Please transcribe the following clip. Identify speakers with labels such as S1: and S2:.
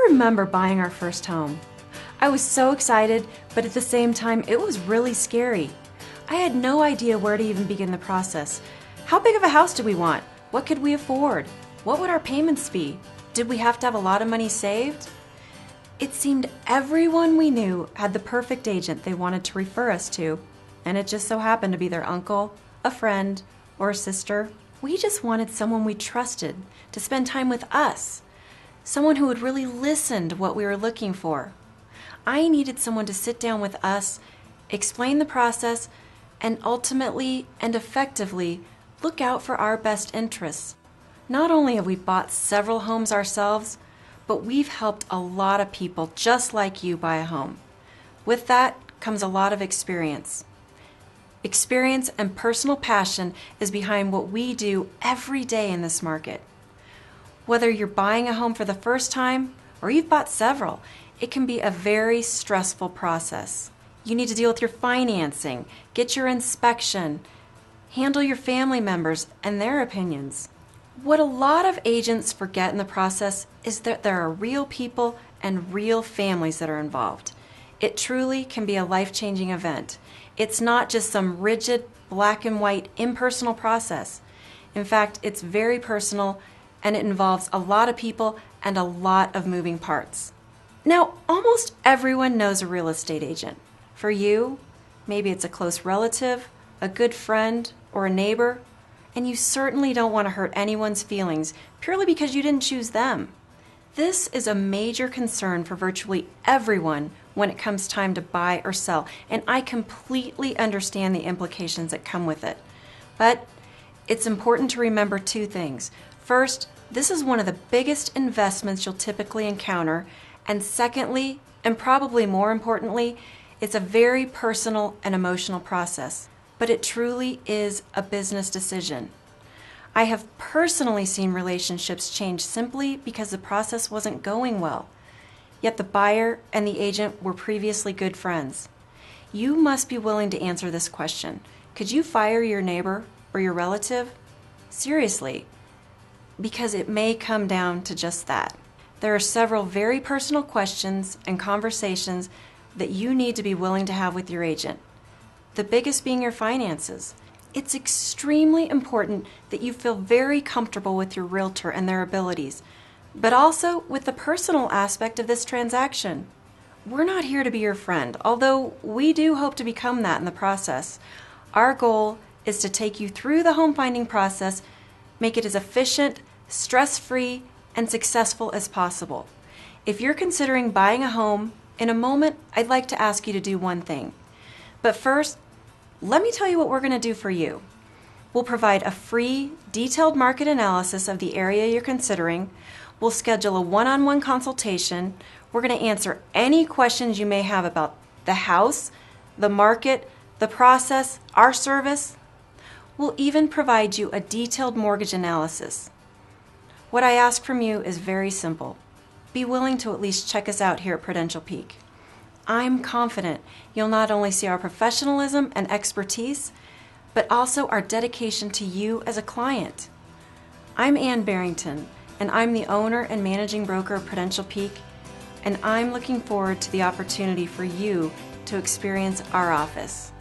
S1: remember buying our first home. I was so excited, but at the same time, it was really scary. I had no idea where to even begin the process. How big of a house did we want? What could we afford? What would our payments be? Did we have to have a lot of money saved? It seemed everyone we knew had the perfect agent they wanted to refer us to, and it just so happened to be their uncle, a friend, or a sister. We just wanted someone we trusted to spend time with us, someone who would really listen to what we were looking for. I needed someone to sit down with us, explain the process, and ultimately and effectively look out for our best interests. Not only have we bought several homes ourselves, but we've helped a lot of people just like you buy a home. With that comes a lot of experience. Experience and personal passion is behind what we do every day in this market. Whether you're buying a home for the first time or you've bought several, it can be a very stressful process. You need to deal with your financing, get your inspection, handle your family members and their opinions. What a lot of agents forget in the process is that there are real people and real families that are involved. It truly can be a life-changing event. It's not just some rigid, black and white, impersonal process. In fact, it's very personal and it involves a lot of people and a lot of moving parts. Now, almost everyone knows a real estate agent. For you, maybe it's a close relative, a good friend, or a neighbor, and you certainly don't want to hurt anyone's feelings purely because you didn't choose them. This is a major concern for virtually everyone when it comes time to buy or sell, and I completely understand the implications that come with it. But it's important to remember two things. First, this is one of the biggest investments you'll typically encounter, and secondly, and probably more importantly, it's a very personal and emotional process, but it truly is a business decision. I have personally seen relationships change simply because the process wasn't going well, yet the buyer and the agent were previously good friends. You must be willing to answer this question. Could you fire your neighbor or your relative? Seriously, because it may come down to just that. There are several very personal questions and conversations that you need to be willing to have with your agent. The biggest being your finances. It's extremely important that you feel very comfortable with your realtor and their abilities, but also with the personal aspect of this transaction. We're not here to be your friend, although we do hope to become that in the process. Our goal is to take you through the home finding process, make it as efficient, stress-free, and successful as possible. If you're considering buying a home, in a moment, I'd like to ask you to do one thing. But first, let me tell you what we're going to do for you. We'll provide a free, detailed market analysis of the area you're considering. We'll schedule a one-on-one consultation. We're going to answer any questions you may have about the house, the market, the process, our service. We'll even provide you a detailed mortgage analysis. What I ask from you is very simple. Be willing to at least check us out here at Prudential Peak. I'm confident you'll not only see our professionalism and expertise, but also our dedication to you as a client. I'm Barrington, and I'm the owner and managing broker of Prudential Peak, and I'm looking forward to the opportunity for you to experience our office.